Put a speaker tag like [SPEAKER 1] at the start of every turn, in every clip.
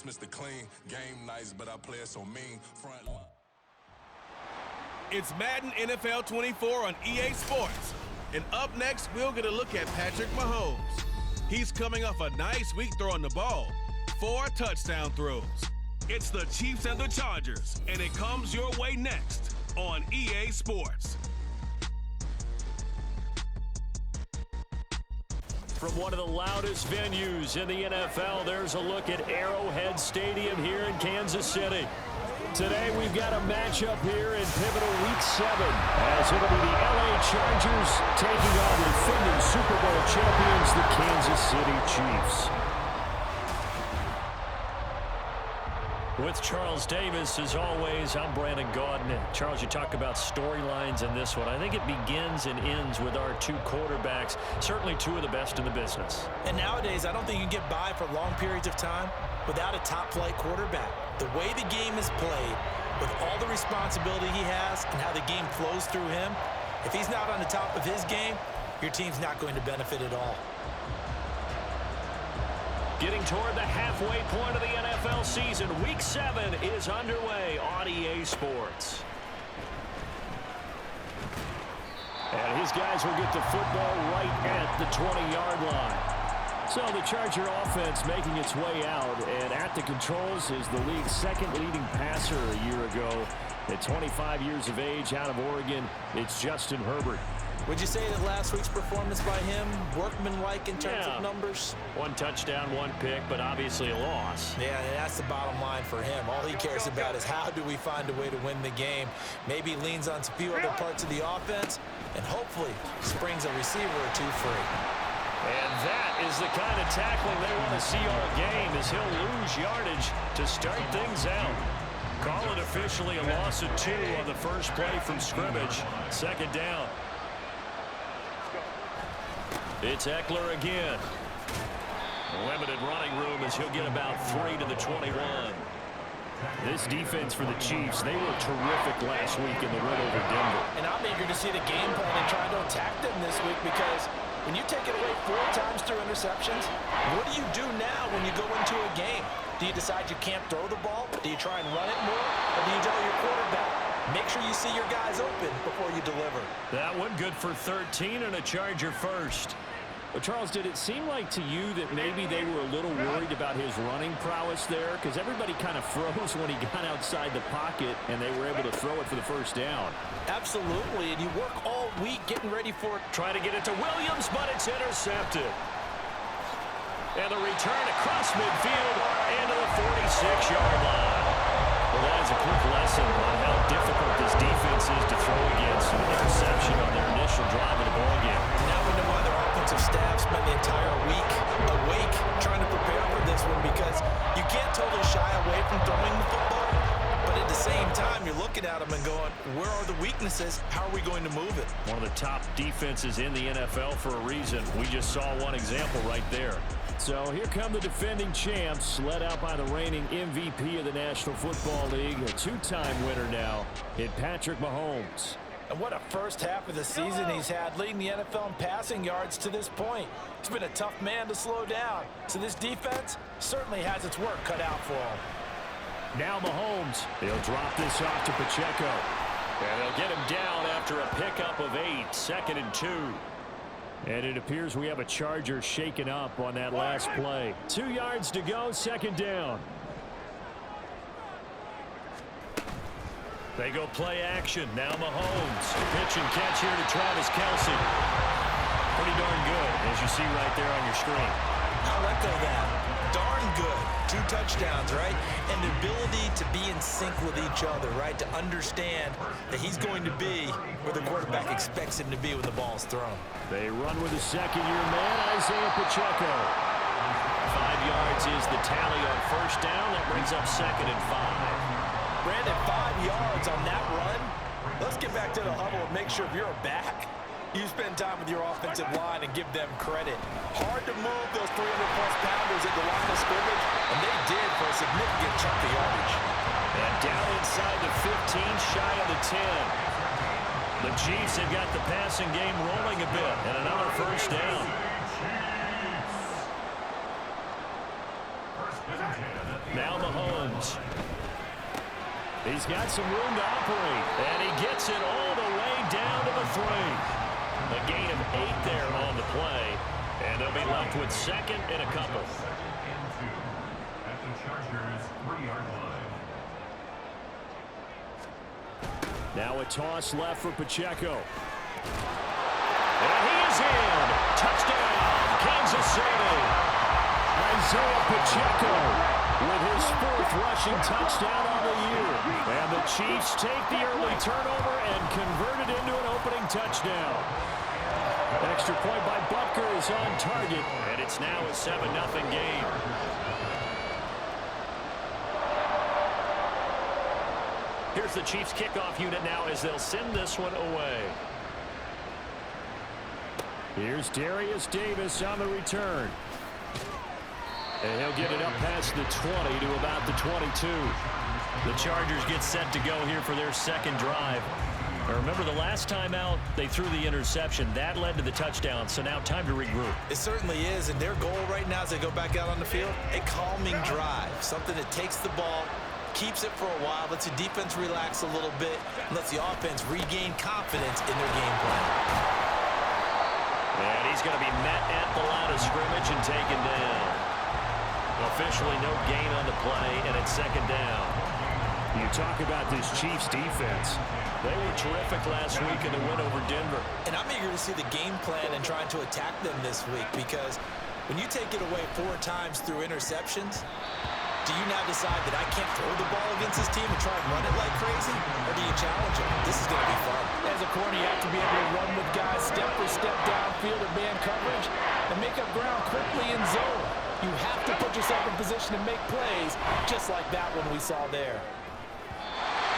[SPEAKER 1] Mr. Clean, game nice, but I play it so mean. Front line.
[SPEAKER 2] It's Madden NFL 24 on EA Sports. And up next, we'll get a look at Patrick Mahomes. He's coming off a nice week throwing the ball. 4 touchdown throws. It's the Chiefs and the Chargers, and it comes your way next on EA Sports.
[SPEAKER 3] From one of the loudest venues in the NFL, there's a look at Arrowhead Stadium here in Kansas City. Today we've got a matchup here in pivotal Week 7, as it'll be the LA Chargers taking on defending Super Bowl champions, the Kansas City Chiefs. With Charles Davis, as always, I'm Brandon Gaudin. Charles, you talk about storylines in this one. I think it begins and ends with our 2 quarterbacks, certainly 2 of the best in the business.
[SPEAKER 4] And nowadays, I don't think you can get by for long periods of time without a top-flight quarterback. The way the game is played, with all the responsibility he has and how the game flows through him, if he's not on the top of his game, your team's not going to benefit at all.
[SPEAKER 3] Getting toward the halfway point of the NFL season, Week 7 is underway on EA Sports. And his guys will get the football right at the 20-yard line. So the Charger offense making its way out, and at the controls is the league's 2nd leading passer a year ago. At 25 years of age, out of Oregon, it's Justin Herbert.
[SPEAKER 4] Would you say that last week's performance by him, workmanlike in terms of numbers?
[SPEAKER 3] 1 touchdown, 1 pick, but obviously a loss.
[SPEAKER 4] Yeah, and that's the bottom line for him. All he cares about is how do we find a way to win the game. Maybe leans on a few other parts of the offense, and hopefully springs a receiver or 2 free.
[SPEAKER 3] And that is the kind of tackling they want to see all game, as he'll lose yardage to start things out. Call it officially a loss of 2 on the first play from scrimmage. 2nd down. It's Eckler again. Limited running room as he'll get about 3 to the 21. This defense for the Chiefs, they were terrific last week in the win over Denver.
[SPEAKER 4] And I'm eager to see the game plan and try to attack them this week, because when you take it away 4 times through interceptions, what do you do now when you go into a game? Do you decide you can't throw the ball? Do you try and run it more? Or do you tell your quarterback, make sure you see your guys open before you deliver?
[SPEAKER 3] That one good for 13 and a Charger first.
[SPEAKER 5] Well, Charles, did it seem like to you that maybe they were a little worried about his running prowess there? Because everybody kind of froze when he got outside the pocket, and they were able to throw it for the first down.
[SPEAKER 4] Absolutely, and you work all week getting ready for it.
[SPEAKER 3] Try to get it to Williams, but it's intercepted. And the return across midfield and to the 46-yard line. Well, that is a quick lesson on how difficult this defense is to throw against. An interception on their initial drive of the ballgame.
[SPEAKER 4] Now we know why their offensive staff spent the entire week awake trying to prepare for this one, because you can't totally shy away from throwing the football, but at the same time, you're looking at them and going, where are the weaknesses? How are we going to move it?
[SPEAKER 3] One of the top defenses in the NFL for a reason. We just saw one example right there.
[SPEAKER 5] So here come the defending champs, led out by the reigning MVP of the National Football League, a 2-time winner now in Patrick Mahomes.
[SPEAKER 4] And what a first half of the season he's had, leading the NFL in passing yards to this point. He's been a tough man to slow down. So this defense certainly has its work cut out for him.
[SPEAKER 5] Now Mahomes, he'll drop this off to Pacheco.
[SPEAKER 3] And they'll get him down after a pickup of 8, 2nd and 2.
[SPEAKER 5] And it appears we have a Charger shaken up on that last play. 2 yards to go, 2nd down.
[SPEAKER 3] They go play action. Now Mahomes. Pitch and catch here to Travis Kelce. Pretty darn good, as you see right there on your screen.
[SPEAKER 4] I'll echo that. Darn good. 2 touchdowns, right? And the ability to be in sync with each other, right? To understand that he's going to be where the quarterback expects him to be when the ball's thrown.
[SPEAKER 5] They run with a 2nd-year man, Isaiah Pacheco.
[SPEAKER 3] 5 yards is the tally on first down. That brings up 2nd and 5.
[SPEAKER 4] Brandon, 5 yards on that run. Let's get back to the huddle and make sure if you're a back, you spend time with your offensive line and give them credit. Hard to move those 300-plus pounders at the line of scrimmage, and they did for a significant chunk of yardage.
[SPEAKER 3] And down inside the 15, shy of the 10. The Chiefs have got the passing game rolling a bit, and another first down. Now Mahomes. He's got some room to operate, and he gets it all the way down to the 3. A gain of 8 there on the play, and they'll be left with second and a couple.
[SPEAKER 6] At the Chargers 3-yard line.
[SPEAKER 3] Now a toss left for Pacheco. And he is in. Touchdown, Kansas City. Isaiah Pacheco with his 4th rushing touchdown on the year. And the Chiefs take the early turnover and convert it into an opening touchdown. Extra point by Butker is on target, and it's now a 7-0 game. Here's the Chiefs kickoff unit now as they'll send this one away. Here's Darius Davis on the return. And he'll get it up past the 20 to about the 22. The Chargers get set to go here for their second drive. Now remember, the last time out, they threw the interception. That led to the touchdown, so now time to regroup.
[SPEAKER 4] It certainly is, and their goal right now as they go back out on the field, a calming drive, something that takes the ball, keeps it for a while, lets the defense relax a little bit, and lets the offense regain confidence in their game plan.
[SPEAKER 3] And he's going to be met at the line of scrimmage and taken down. Officially no gain on the play, and it's second down. You talk about this Chiefs defense. They were terrific last week in the win over Denver.
[SPEAKER 4] And I'm eager to see the game plan and trying to attack them this week, because when you take it away 4 times through interceptions, do you now decide that I can't throw the ball against this team and try and run it like crazy? Or do you challenge them? This is going to be fun.
[SPEAKER 7] As a corner, you have to be able to run with guys step for step downfield or man coverage and make up ground quickly in zone. You have to put yourself in position to make plays, just like that one we saw there.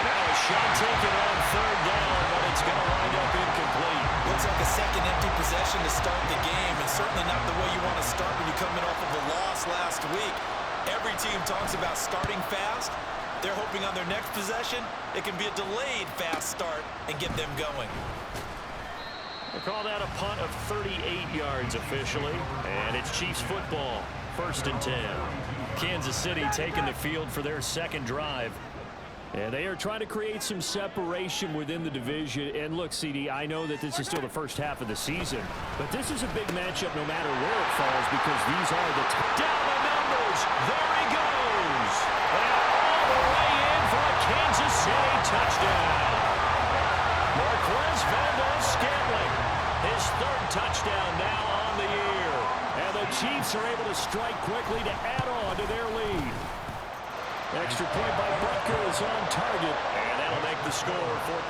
[SPEAKER 3] Now a shot taken on 3rd down, but it's going to wind up incomplete.
[SPEAKER 4] Looks like a second empty possession to start the game, and certainly not the way you want to start when you're coming off of a loss last week. Every team talks about starting fast. They're hoping on their next possession, it can be a delayed fast start and get them going.
[SPEAKER 3] They call that a punt of 38 yards officially, and it's Chiefs football, 1st and 10. Kansas City taking the field for their second drive. And they are trying to create some separation within the division. And look, CD, I know that this is still the first half of the season, but this is a big matchup no matter where it falls, because these are the down the numbers. There he goes. And all the way in for a Kansas City touchdown. Marquez Valdes-Scantling, his 3rd touchdown now on the year. And the Chiefs are able to strike quickly to add on to their lead. Extra point by Butker is on target, and that'll make the score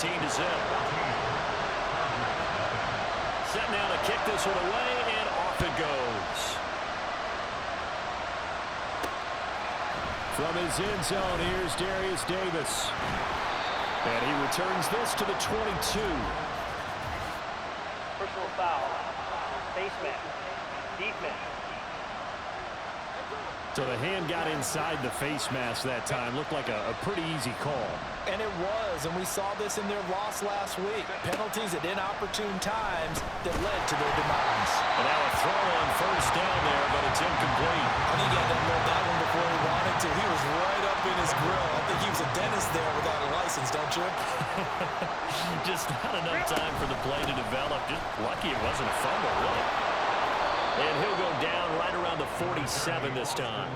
[SPEAKER 3] 14-0. Set now to kick this one away, and off it goes. From his end zone, here's Darius Davis. And he returns this to the 22.
[SPEAKER 8] Personal foul, face mask, defense.
[SPEAKER 3] So the hand got inside the face mask that time. Looked like a pretty easy call.
[SPEAKER 7] And it was, and we saw this in their loss last week. Penalties at inopportune times that led to their demise.
[SPEAKER 3] And now a throw on 1st down there, but it's incomplete.
[SPEAKER 4] I think he had to unload that one before he wanted to. He was right up in his grill. I think he was a dentist there without a license, don't you?
[SPEAKER 3] Just not enough time for the play to develop. Just lucky it wasn't a fumble, really. And he'll go down right around the 47 this time.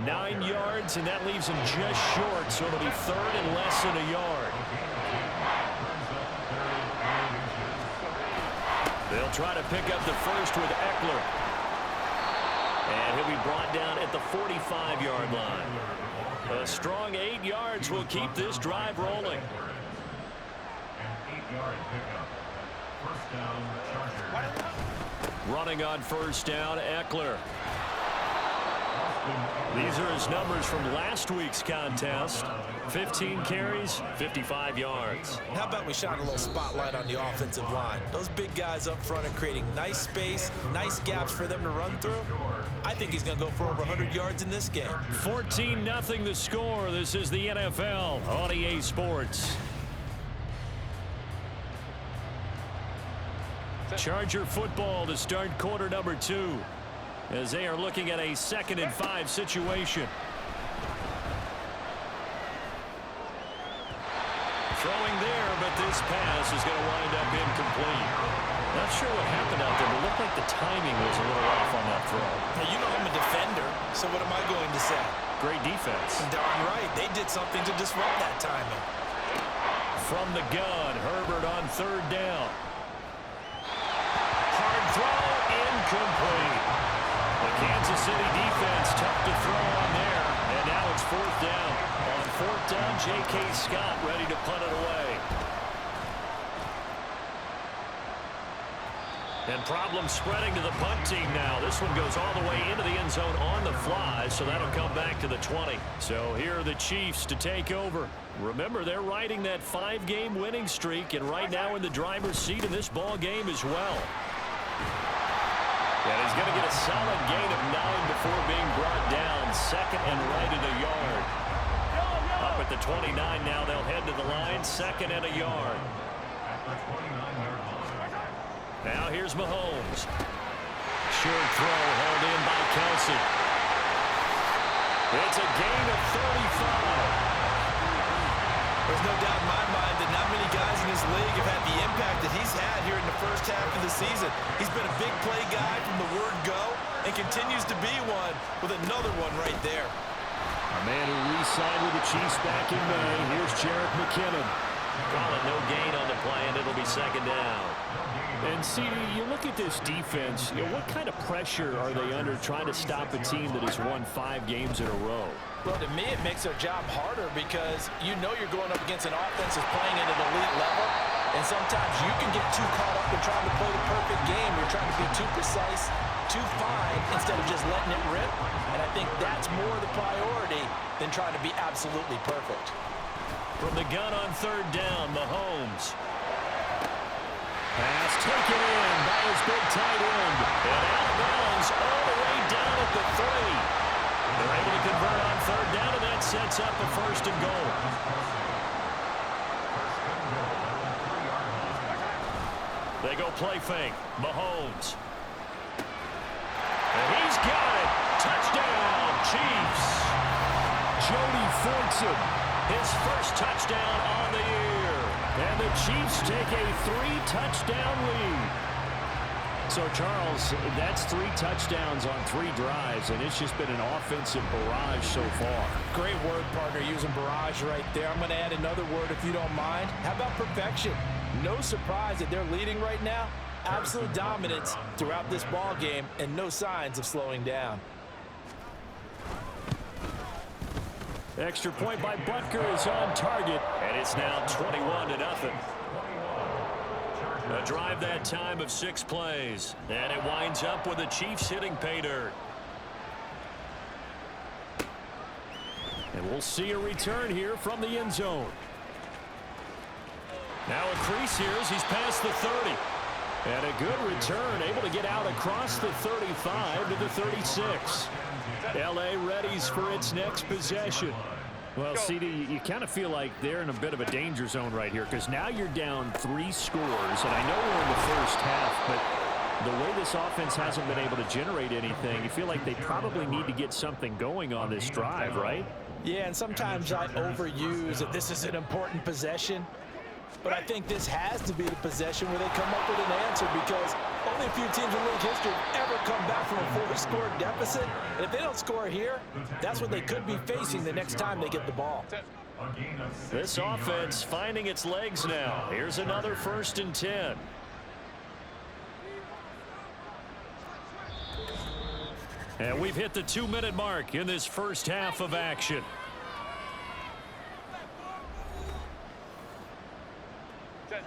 [SPEAKER 3] 9 yards, and that leaves him just short, so it'll be 3rd and less than a yard. They'll try to pick up the first with Eckler. And he'll be brought down at the 45-yard line. A strong 8 yards will keep this drive rolling.
[SPEAKER 6] An 8-yard pickup. 1st down, Chargers.
[SPEAKER 3] Running on 1st down, Eckler. These are his numbers from last week's contest. 15 carries, 55 yards.
[SPEAKER 4] How about we shine a little spotlight on the offensive line? Those big guys up front are creating nice space, nice gaps for them to run through. I think he's going to go for over 100 yards in this game.
[SPEAKER 3] 14-0 the score. This is the NFL on EA Sports. Charger football to start quarter number 2 as they are looking at a 2nd and 5 situation. throwing there, but this pass is going to wind up incomplete. Not sure what happened out there, but it looked like the timing was a little off on that throw.
[SPEAKER 7] Now, you know I'm a defender, so what am I going to say?
[SPEAKER 3] Great defense.
[SPEAKER 7] Darn right. They did something to disrupt that timing.
[SPEAKER 3] From the gun, Herbert on third down. Hard throw, incomplete. The Kansas City defense tough to throw on there, and now it's fourth down. On fourth down, J.K. Scott ready to punt it away. And problems spreading to the punt team now. This one goes all the way into the end zone on the fly, so that'll come back to the 20. So here are the Chiefs to take over. Remember, they're riding that 5-game winning streak, and right now in the driver's seat in this ball game as well. And he's going to get a solid gain of 9 before being brought down. Second and right at a yard. Up at the 29 now, they'll head to the line. Second and a yard. Now here's Mahomes. Short throw held in by Kelsey. It's a gain of 35.
[SPEAKER 7] There's no doubt in my mind that not many guys in this league have had the impact that he's had here in the first half of the season. He's been a big play guy from the word go and continues to be one with another one right there.
[SPEAKER 3] A man who re-signed with the Chiefs back in May. Here's Jerick McKinnon. Call it no gain on the play, and it'll be second down.
[SPEAKER 5] And, CD, you look at this defense, what kind of pressure are they under trying to stop a team that has won 5 games in a row?
[SPEAKER 7] Well, to me, it makes their job harder because you know you're going up against an offense that's playing at an elite level, and sometimes you can get too caught up in trying to play the perfect game. You're trying to be too precise, too fine, instead of just letting it rip, and I think that's more the priority than trying to be absolutely perfect.
[SPEAKER 3] From the gun on third down, Mahomes. Pass taken in by his big tight end. And out of bounds all the way down at the 3. They're able to convert on third down, and that sets up a first and goal. They go play fake. Mahomes. And he's got it. Touchdown, Chiefs.
[SPEAKER 5] Jody Fortson.
[SPEAKER 3] His first touchdown on the year.
[SPEAKER 5] And the Chiefs take a 3-touchdown lead. So, Charles, that's 3 touchdowns on 3 drives, and it's just been an offensive barrage so far.
[SPEAKER 7] Great word, partner, using barrage right there. I'm going to add another word if you don't mind. How about perfection? No surprise that they're leading right now. Absolute dominance throughout this ball game and no signs of slowing down.
[SPEAKER 3] Extra point by Butker is on target, and it's now 21-0. A drive that time of 6 plays, and it winds up with the Chiefs hitting pay dirt. And we'll see a return here from the end zone. Now a crease here as he's past the 30. And a good return, able to get out across the 35 to the 36. L.A. readies for its next possession.
[SPEAKER 5] Well, CD, you kind of feel like they're in a bit of a danger zone right here because now you're down 3 scores, and I know we're in the first half, but the way this offense hasn't been able to generate anything, you feel like they probably need to get something going on this drive, right?
[SPEAKER 7] Yeah, and sometimes I overuse that this is an important possession. But I think this has to be the possession where they come up with an answer because only a few teams in league history have ever come back from a 4-score deficit. And if they don't score here, that's what they could be facing the next time they get the ball.
[SPEAKER 3] This offense finding its legs now. Here's another 1st and 10. And we've hit the 2-minute mark in this first half of action.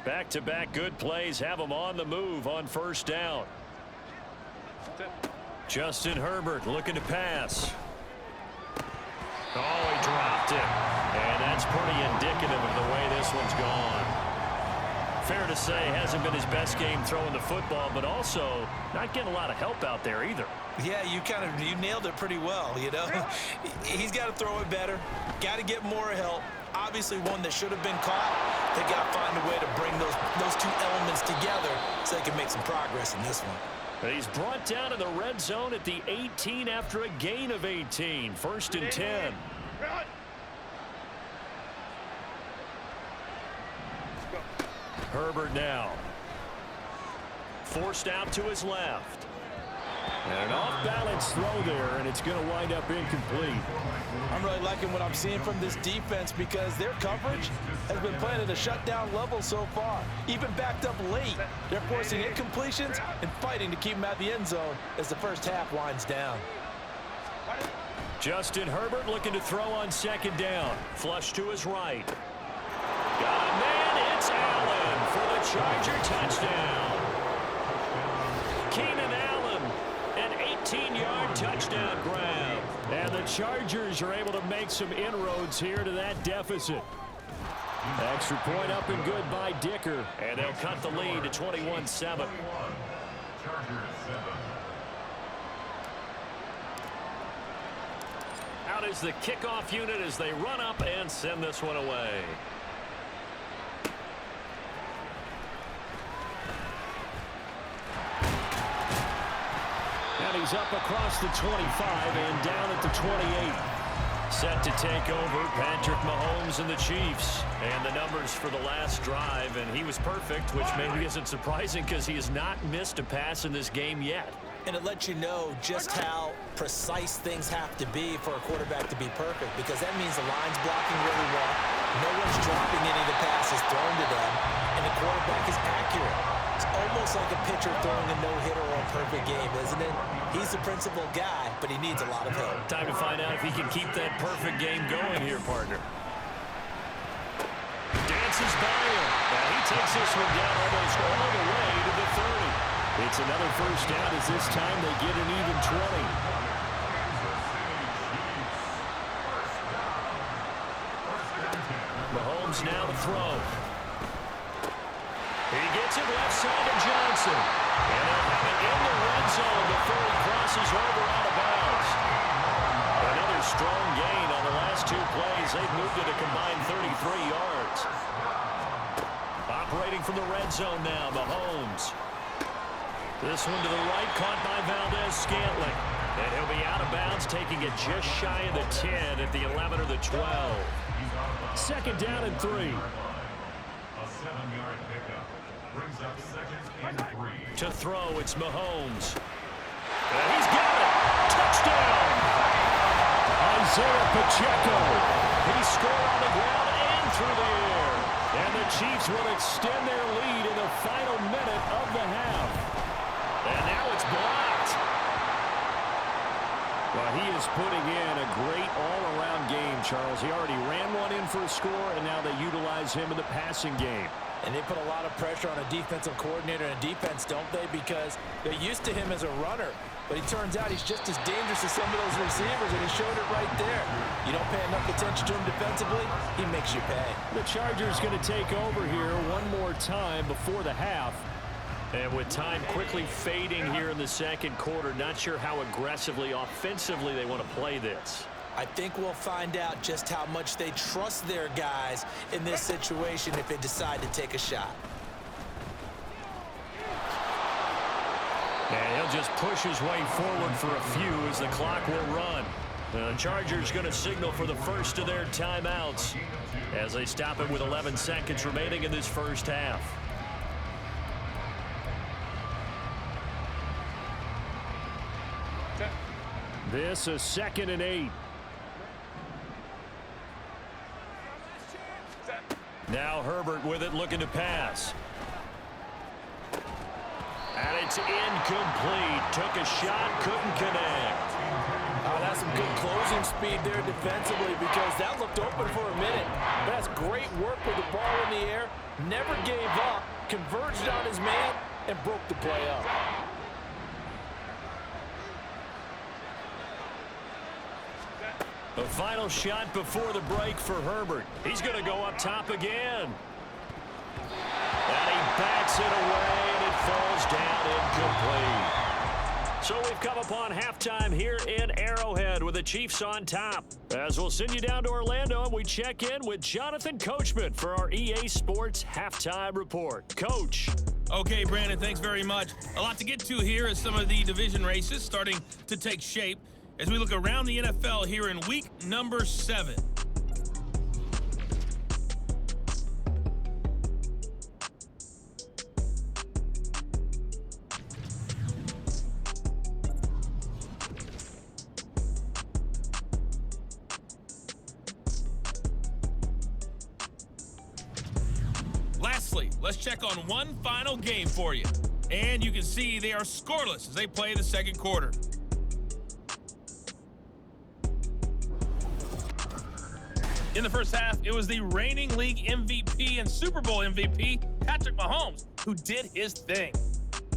[SPEAKER 3] Back-to-back good plays have them on the move on first down. Justin Herbert looking to pass. Oh, he dropped it. And that's pretty indicative of the way this one's gone. Fair to say, hasn't been his best game throwing the football, but also not getting a lot of help out there either.
[SPEAKER 7] Yeah, you nailed it pretty well, you know. He's got to throw it better, got to get more help. Obviously one that should have been caught. They got to find a way to bring those 2 elements together so they can make some progress in this one.
[SPEAKER 3] But he's brought down in the red zone at the 18 after a gain of 18. 1st and 10. Herbert now. Forced out to his left. And an off-balance throw there, and it's going to wind up incomplete.
[SPEAKER 7] I'm really liking what I'm seeing from this defense because their coverage has been playing at a shutdown level so far. Even backed up late, they're forcing incompletions and fighting to keep them at the end zone as the first half winds down.
[SPEAKER 3] Justin Herbert looking to throw on second down. Flush to his right. Got a man. It's Allen for the Charger touchdown. Keenan Allen, an 18-yard touchdown grab. And the Chargers are able to make some inroads here to that deficit. Extra point up and good by Dicker. And they'll cut the lead to 21-7.
[SPEAKER 6] Chargers 7.
[SPEAKER 3] Out is the kickoff unit as they run up and send this one away. And he's up across the 25 and down at the 28. Set to take over, Patrick Mahomes and the Chiefs. And the numbers for the last drive, and he was perfect, which maybe isn't surprising because he has not missed a pass in this game yet.
[SPEAKER 7] And it lets you know just how precise things have to be for a quarterback to be perfect, because that means the line's blocking really well, no one's dropping any of the passes thrown to them, and the quarterback is accurate. It's almost like a pitcher throwing a no-hitter or a perfect game, isn't it? He's the principal guy, but he needs a lot of help.
[SPEAKER 3] Time to find out if he can keep that perfect game going here, partner. Dances by him. Now he takes this one down almost all the way to the 30. It's another first down as this time they get an even 20. Mahomes now to throw. He gets it left side to Johnson. And they'll have it in the red zone before he crosses over out of bounds. Another strong gain on the last two plays. They've moved it a combined 33 yards. Operating from the red zone now, Mahomes. This one to the right, caught by Valdez-Scantling. And he'll be out of bounds, taking it just shy of the 10 at the 11 or the 12. Second down and 3.
[SPEAKER 6] A 7-yard pickup brings up second and 3.
[SPEAKER 3] To throw, it's Mahomes. And he's got it. Touchdown. Isaiah Pacheco. He scored on the ground and through the air. And the Chiefs will extend their lead in the final minute of the half. And now it's blocked. Well, he is putting in a great all-around game, Charles. He already ran one in for a score, and now they utilize him in the passing game.
[SPEAKER 7] And they put a lot of pressure on a defensive coordinator and defense, don't they? Because they're used to him as a runner. But he turns out he's just as dangerous as some of those receivers, and he showed it right there. You don't pay enough attention to him defensively, he makes you pay.
[SPEAKER 3] The Chargers going to take over here one more time before the half. And with time quickly fading here in the second quarter, not sure how aggressively, offensively they want to play this.
[SPEAKER 7] I think we'll find out just how much they trust their guys in this situation if they decide to take a shot.
[SPEAKER 3] And he'll just push his way forward for a few as the clock will run. The Chargers going to signal for the first of their timeouts as they stop it with 11 seconds remaining in this first half. This is 2nd and 8. Now Herbert with it, looking to pass. And it's incomplete. Took a shot, couldn't connect.
[SPEAKER 7] Oh, that's some good closing speed there defensively, because that looked open for a minute. But that's great work with the ball in the air. Never gave up, converged on his man, and broke the play up.
[SPEAKER 3] The final shot before the break for Herbert. He's going to go up top again. And he backs it away, and it falls down incomplete. So we've come upon halftime here in Arrowhead with the Chiefs on top. As we'll send you down to Orlando, and we check in with Jonathan Coachman for our EA Sports Halftime Report. Coach.
[SPEAKER 9] Okay, Brandon, thanks very much. A lot to get to here as some of the division races starting to take shape as we look around the NFL here in week number 7. Lastly, let's check on one final game for you. And you can see they are scoreless as they play the second quarter. In the first half, it was the reigning league MVP and Super Bowl MVP, Patrick Mahomes, who did his thing.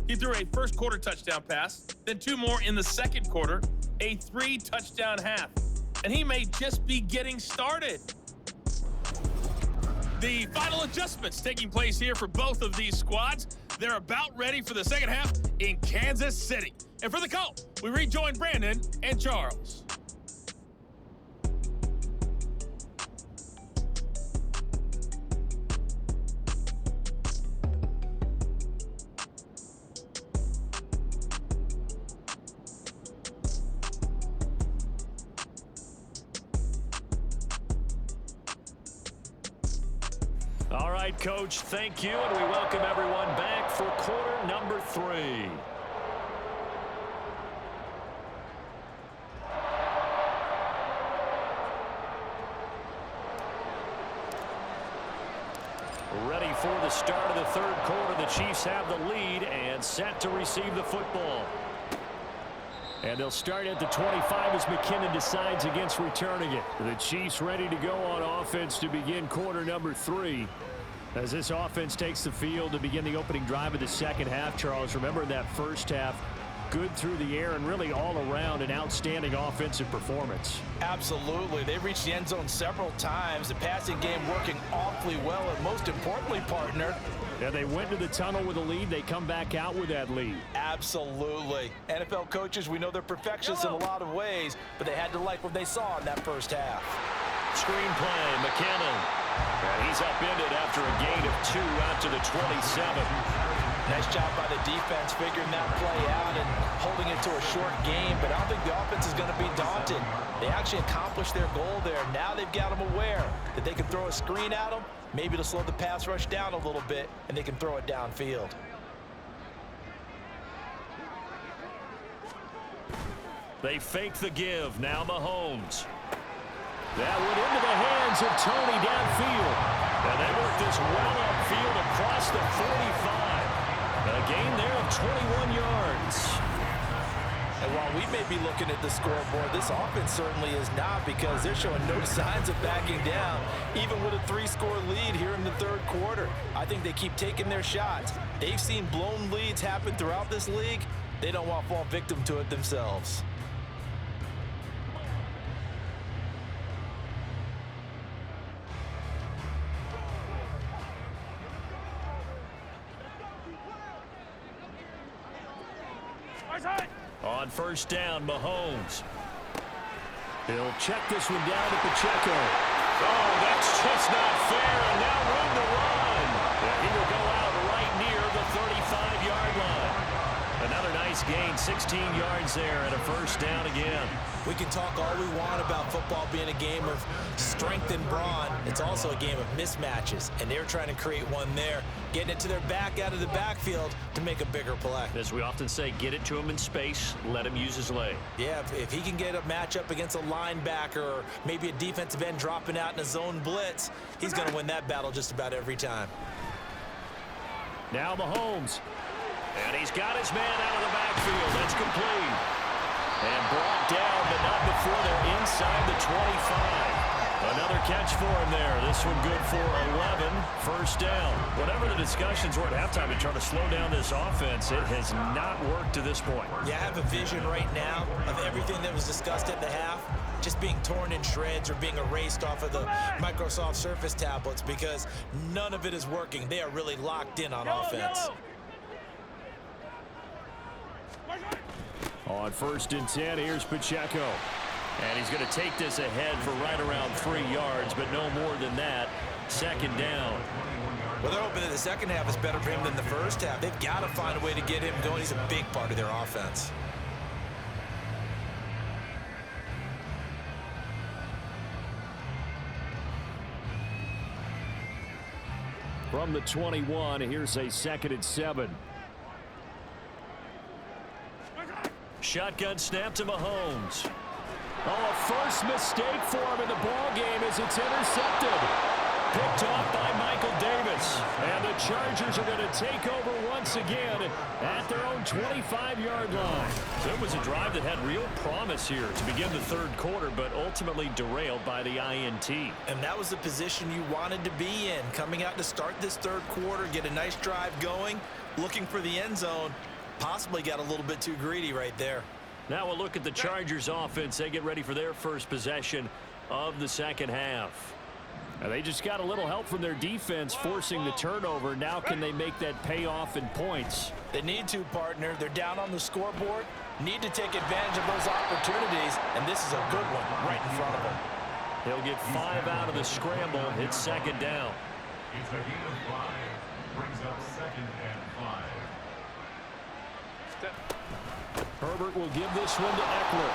[SPEAKER 9] He threw a first quarter touchdown pass, then 2 more in the second quarter, a 3-touchdown half. And he may just be getting started. The final adjustments taking place here for both of these squads. They're about ready for the second half in Kansas City. And for the call, we rejoin Brandon and Charles.
[SPEAKER 3] All right, Coach, thank you, and we welcome everyone back for quarter number 3. Ready for the start of the third quarter. The Chiefs have the lead and set to receive the football. And they'll start at the 25 as McKinnon decides against returning it. The Chiefs ready to go on offense to begin quarter number 3. As this offense takes the field to begin the opening drive of the second half, Charles, remember in that first half, good through the air and really all around an outstanding offensive performance.
[SPEAKER 4] Absolutely. They reached the end zone several times. The passing game working awfully well, and most importantly, partner,
[SPEAKER 3] yeah, they went to the tunnel with a lead. They come back out with that lead.
[SPEAKER 4] Absolutely. NFL coaches, we know they're perfectionists in a lot of ways, but they had to like what they saw in that first half.
[SPEAKER 3] Screen play, McKinnon. And he's upended after a gain of 2 out to the 27.
[SPEAKER 4] Nice job by the defense figuring that play out and holding it to a short game, but I don't think the offense is going to be daunted. They actually accomplished their goal there. Now they've got them aware that they can throw a screen at them, maybe to slow the pass rush down a little bit, and they can throw it downfield.
[SPEAKER 3] They fake the give. Now Mahomes. That went into the hands of Tony downfield. And they work this well upfield across the 45. A gain there of 21 yards.
[SPEAKER 4] And while we may be looking at the scoreboard, this offense certainly is not, because they're showing no signs of backing down, even with a 3-score lead here in the third quarter. I think they keep taking their shots. They've seen blown leads happen throughout this league. They don't want to fall victim to it themselves.
[SPEAKER 3] On first down, Mahomes. He'll check this one down to Pacheco. Oh, that's just not fair, and now room to run. Yeah, he will go out right near the 35-yard line. Another nice gain, 16 yards there, and a first down again.
[SPEAKER 4] We can talk all we want about football being a game of strength and brawn. It's also a game of mismatches, and they're trying to create one there, getting it to their back out of the backfield to make a bigger play.
[SPEAKER 3] As we often say, get it to him in space, let him use his leg.
[SPEAKER 4] Yeah, if he can get a matchup against a linebacker or maybe a defensive end dropping out in a zone blitz, he's going to win that battle just about every time.
[SPEAKER 3] Now Mahomes. And he's got his man out of the backfield. That's complete. And brought down, but not before they're inside the 25. Another catch for him there. This one good for 11. First down. Whatever the discussions were at halftime to try to slow down this offense, it has not worked to this point.
[SPEAKER 4] Yeah, I have a vision right now of everything that was discussed at the half just being torn in shreds or being erased off of the Microsoft Surface tablets, because none of it is working. They are really locked in on offense.
[SPEAKER 3] On first and 10, here's Pacheco. And he's going to take this ahead for right around 3 yards, but no more than that. Second down.
[SPEAKER 4] Well, they're hoping that the second half is better for him than the first half. They've got to find a way to get him going. He's a big part of their offense.
[SPEAKER 3] From the 21, here's a 2nd and 7. Shotgun snap to Mahomes. Oh, a first mistake for him in the ball game as it's intercepted. picked off by Michael Davis. And the Chargers are going to take over once again at their own 25-yard line. So it was a drive that had real promise here to begin the third quarter, but ultimately derailed by the INT.
[SPEAKER 4] And that was the position you wanted to be in. Coming out to start this third quarter, get a nice drive going, looking for the end zone. Possibly got a little bit too greedy right there.
[SPEAKER 3] Now we'll look at the Chargers offense. They get ready for their first possession of the second half. Now they just got a little help from their defense forcing the turnover. Now can they make that pay off in points?
[SPEAKER 4] They need to, partner. They're down on the scoreboard. Need to take advantage of those opportunities, and this is a good one right in front of them.
[SPEAKER 3] He'll get 5 out of the scramble. It's second down.
[SPEAKER 6] It's a gain of 5. Brings up 2nd and 5.
[SPEAKER 3] Herbert will give this one to Eckler.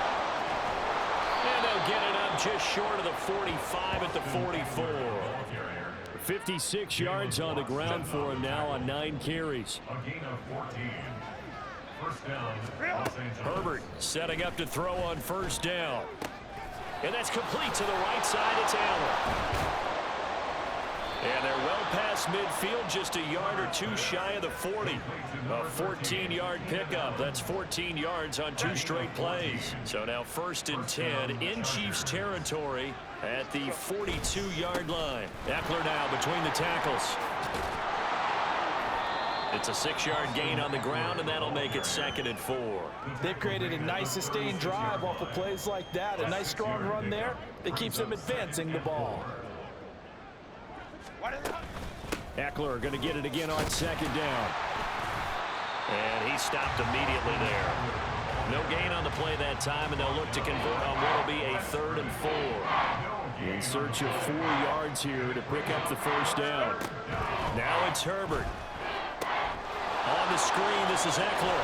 [SPEAKER 3] And they'll get it up just short of the 45 at the 44. 56 yards on the ground for him now on 9 carries.
[SPEAKER 6] A gain of 14. First down, Los Angeles.
[SPEAKER 3] Herbert setting up to throw on first down. And that's complete to the right side. It's Allen. And they're well past midfield, just a yard or two shy of the 40. A 14-yard pickup. That's 14 yards on 2 straight plays. So now 1st and 10 in Chiefs territory at the 42-yard line. Eckler now between the tackles. It's a 6-yard gain on the ground, and that'll make it 2nd and 4.
[SPEAKER 7] They've created a nice sustained drive off of plays like that. A nice strong run there that keeps them advancing the ball.
[SPEAKER 3] Eckler going to get it again on 2nd down. And he stopped immediately there. No gain on the play that time, and they'll look to convert on what will be a 3rd and 4. In search of 4 yards here to pick up the first down. Now it's Herbert. On the screen, this is Eckler.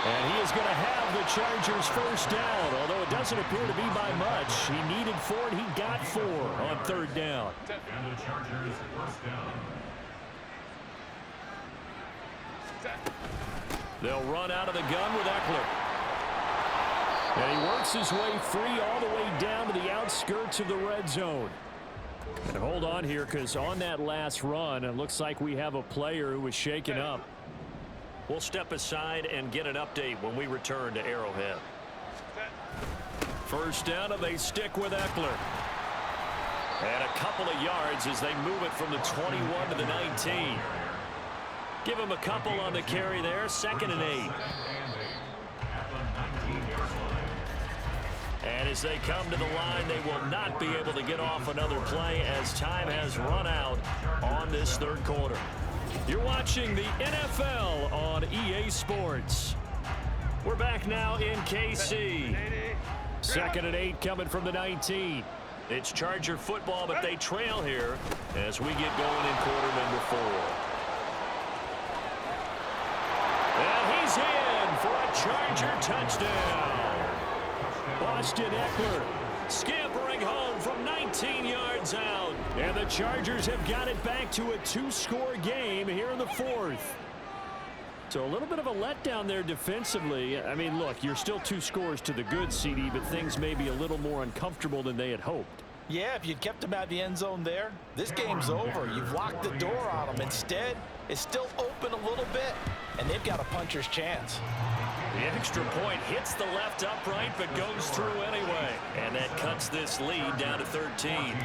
[SPEAKER 3] And he is going to have the Chargers first down, although it doesn't appear to be by much. He needed 4, and he got 4 on 3rd down.
[SPEAKER 6] And the Chargers first down.
[SPEAKER 3] They'll run out of the gun with Eckler. And he works his way free all the way down to the outskirts of the red zone. And hold on here, because on that last run, it looks like we have a player who was shaken up. We'll step aside and get an update when we return to Arrowhead. First down, and they stick with Eckler. And a couple of yards as they move it from the 21 to the 19. Give him a couple on the carry there. 2nd and 8. And as they come to the line, they will not be able to get off another play as time has run out on this third quarter. You're watching the NFL on EA Sports. We're back now in KC. 2nd and 8 coming from the 19. It's Charger football, but they trail here as we get going in quarter number 4. And he's in for a Charger touchdown. Austin Eckler scampering home from 19 yards out. And the Chargers have got it back to a 2-score game here in the 4th. So a little bit of a letdown there defensively. I mean, look, you're still 2 scores to the good, CD, but things may be a little more uncomfortable than they had hoped.
[SPEAKER 4] Yeah, if you'd kept him out of the end zone there, this game's over. You've locked the door on him. Instead, it's still open a little bit, and they've got a puncher's chance.
[SPEAKER 3] The extra point hits the left upright, but goes through anyway. And that cuts this lead down to 13.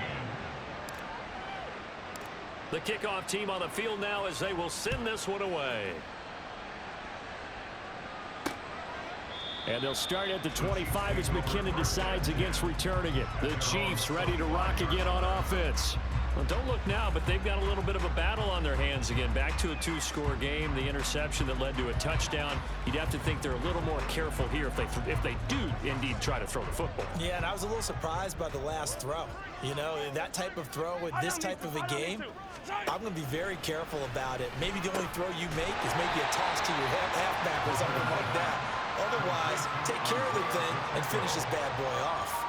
[SPEAKER 3] The kickoff team on the field now as they will send this one away. And they'll start at the 25 as McKinnon decides against returning it. The Chiefs ready to rock again on offense. Well, don't look now, but they've got a little bit of a battle on their hands again. Back to a 2-score game. The interception that led to a touchdown. You'd have to think they're a little more careful here if they do indeed try to throw the football.
[SPEAKER 4] Yeah, and I was a little surprised by the last throw. You know, that type of throw with this type of a game, I'm going to be very careful about it. Maybe the only throw you make is maybe a toss to your halfback or something like that. Otherwise, take care of the thing and finish this bad boy off.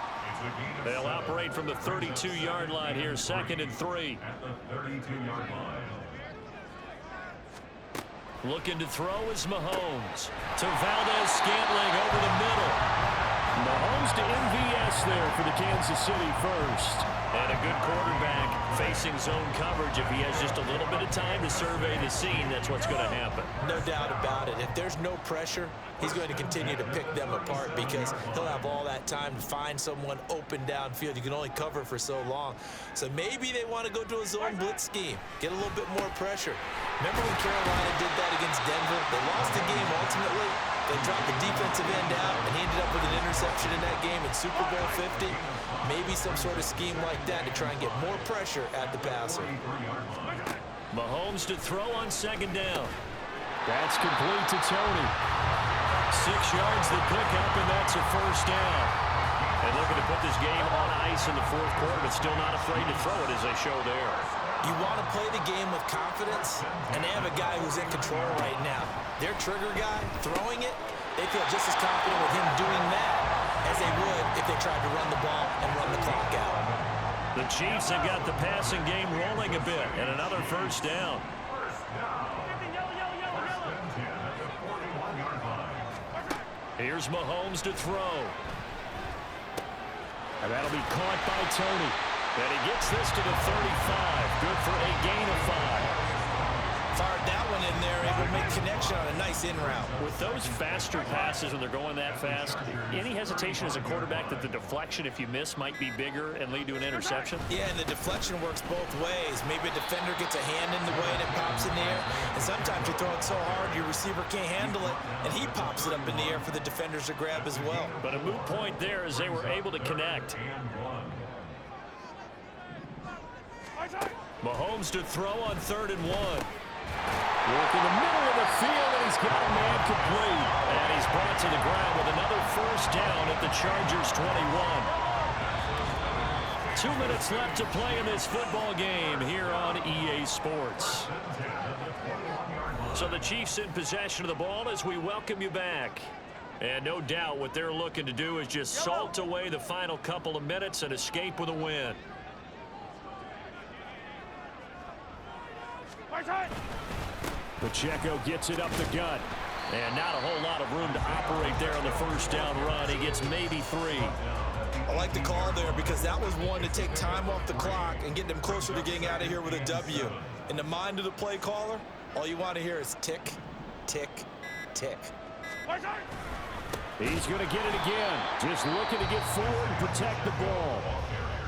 [SPEAKER 3] They'll operate from the 32-yard line here, 2nd and 3.
[SPEAKER 6] At the 32-yard line.
[SPEAKER 3] Looking to throw is Mahomes. To Valdez-Scantling over the middle. Mahomes to MVS there for the Kansas City first. And a good quarterback facing zone coverage, if he has just a little bit of time to survey the scene, that's what's going to happen.
[SPEAKER 7] No doubt about it. If there's no pressure, he's going to continue to pick them apart because he'll have all that time to find someone open downfield. You can only cover for so long. So maybe they want to go to a zone blitz scheme, get a little bit more pressure. Remember when Carolina did that against Denver? They lost the game ultimately. They dropped the defensive end out, and he ended up with an interception in that game in Super Bowl 50. Maybe some sort of scheme like that to try and get more pressure at the passer.
[SPEAKER 3] Mahomes to throw on second down. That's complete to Tony. 6 yards the pickup, and that's a first down. And looking to put this game on ice in the fourth quarter, but still not afraid to throw it as they show there.
[SPEAKER 7] You want to play the game with confidence, and they have a guy who's in control right now. Their trigger guy, throwing it, they feel just as confident with him doing that as they would if they tried to run the ball and run the clock out.
[SPEAKER 3] The Chiefs have got the passing game rolling a bit, and another first down. Here's Mahomes to throw. And that'll be caught by Tony. And he gets this to the 35. Good for a gain of 5.
[SPEAKER 7] Fired that one in there, able to make connection on a nice in route.
[SPEAKER 3] With those faster passes when they're going that fast, any hesitation as a quarterback that the deflection, if you miss, might be bigger and lead to an interception?
[SPEAKER 7] Yeah, and the deflection works both ways. Maybe a defender gets a hand in the way and it pops in the air. And sometimes you throw it so hard your receiver can't handle it, and he pops it up in the air for the defenders to grab as well.
[SPEAKER 3] But a moot point there as they were able to connect. Mahomes to throw on 3rd and 1. Work in the middle of the field, and he's got a man complete. And he's brought to the ground with another first down at the Chargers' 21. 2 minutes left to play in this football game here on EA Sports. So the Chiefs in possession of the ball as we welcome you back. And no doubt what they're looking to do is just salt away the final couple of minutes and escape with a win. Pacheco gets it up the gut. And not a whole lot of room to operate there on the first down run. He gets maybe 3.
[SPEAKER 7] I like the call there because that was one to take time off the clock and get them closer to getting out of here with a W. In the mind of the play caller, all you want to hear is tick, tick, tick.
[SPEAKER 3] He's going to get it again. Just looking to get forward and protect the ball.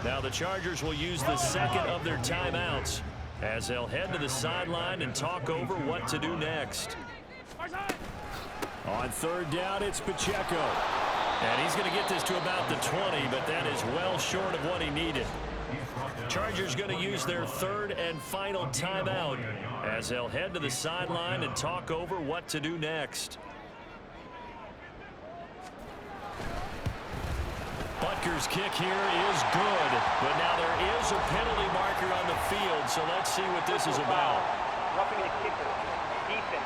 [SPEAKER 3] Now the Chargers will use the second of their timeouts as they'll head to the sideline and talk over what to do next. On 3rd down, it's Pacheco. And he's going to get this to about the 20, but that is well short of what he needed. Chargers going to use their 3rd and final timeout as they'll head to the sideline and talk over what to do next. Butker's kick here is good, but now there is a penalty marker on the field, so let's see what this is about.
[SPEAKER 8] Roughing the kicker. Defense.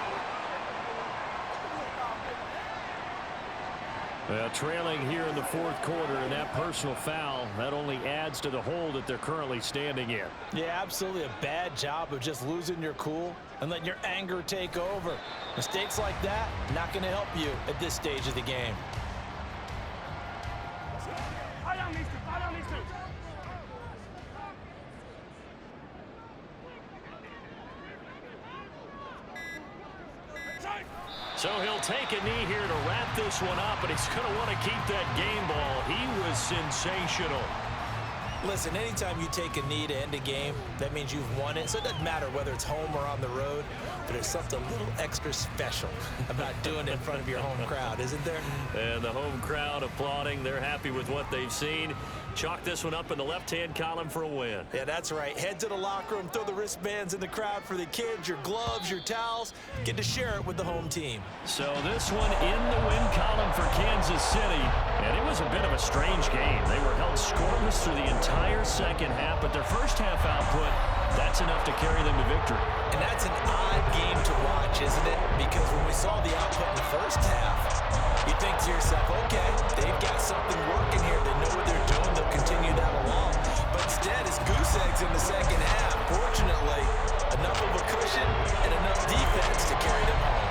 [SPEAKER 3] Well, trailing here in the fourth quarter, and that personal foul, that only adds to the hole that they're currently standing in.
[SPEAKER 7] Yeah, absolutely a bad job of just losing your cool and letting your anger take over. Mistakes like that, not going to help you at this stage of the game.
[SPEAKER 3] So he'll take a knee here to wrap this one up, and he's going to want to keep that game ball. He was sensational.
[SPEAKER 7] Listen, anytime you take a knee to end a game, that means you've won it. So it doesn't matter whether it's home or on the road, but there's something a little extra special about doing it in front of your home crowd, isn't there?
[SPEAKER 3] And the home crowd applauding. They're happy with what they've seen. Chalk this one up in the left-hand column for a win.
[SPEAKER 7] Yeah, that's right. Head to the locker room, throw the wristbands in the crowd for the kids, your gloves, your towels. Get to share it with the home team.
[SPEAKER 3] So this one in the win column for Kansas City. And it was a bit of a strange game. They were held scoreless through the entire second half, but their first half output, that's enough to carry them to victory.
[SPEAKER 7] And that's an odd game to watch, isn't it? Because when we saw the output in the first half, you think to yourself, okay, they've got something working here. They know what they're doing. They'll continue that along. But instead, it's goose eggs in the second half. Fortunately, enough of a cushion and enough defense to carry them home.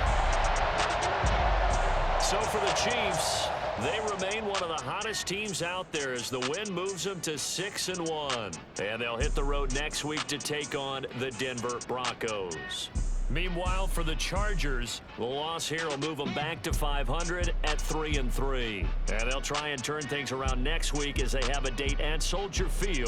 [SPEAKER 3] So for the Chiefs, They remain one of the hottest teams out there as the win moves them to 6-1. And they'll hit the road next week to take on the Denver Broncos. Meanwhile, for the Chargers, the loss here will move them back to 500 at 3-3. And they'll try and turn things around next week as they have a date at Soldier Field.